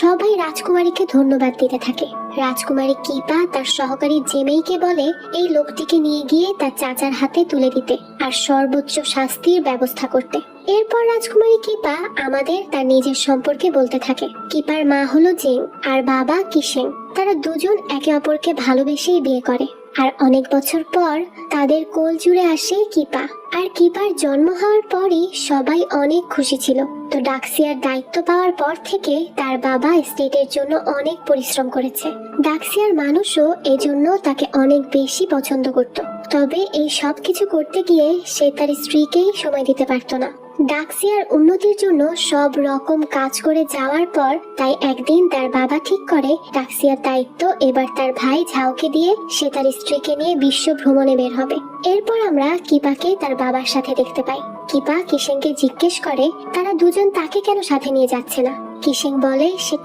সবাই রাজকুমারীকে ধন্যবাদ দিতে থাকে। রাজকুমারী কিপা তার সহকারী জেমেইকে বলে এই লোকটিকে নিয়ে গিয়ে তার চাচার হাতে তুলে দিতে আর সর্বোচ্চ শাস্তির ব্যবস্থা করতে। এরপর রাজকুমারী কিপা আমাদের তার নিজের সম্পর্কে বলতে থাকে। কিপার মা হলো জেং আর বাবা কিশেং। তারা দুজন একে অপরকে ভালোবেসেই বিয়ে করে। আর অনেক বছর পর তাদের কোল জুড়ে আসে কিপা। আর কিপার জন্ম হওয়ার পরই সবাই অনেক খুশি ছিল। তো ডাক্সিয়ার দায়িত্ব পাওয়ার পর থেকে তার বাবা স্টেটের জন্য অনেক পরিশ্রম করেছে। ডাক্সিয়ার মানুষও এজন্য তাকে অনেক বেশি পছন্দ করত। তবে এই সব কিছু করতে গিয়ে সে তার স্ত্রীকেই সময় দিতে পারত না। ডাক্সিয়ার উন্নতির জন্য সব রকম কাজ করে যাওয়ার পর তাই একদিন তার বাবা ঠিক করে ডাক্সিয়ার দায়িত্ব এবার তার ভাই ঝাওকে দিয়ে সে তার স্ত্রীকে নিয়ে বিশ্ব ভ্রমণে বের হবে। এরপর আমরা কিপাকে তার বাবার সাথে দেখতে পাই। কিপা কিশেংকে জিজ্ঞেস করে তারা দুজন তাকে কেন সাথে নিয়ে যাচ্ছে না। কিশেং বলে সে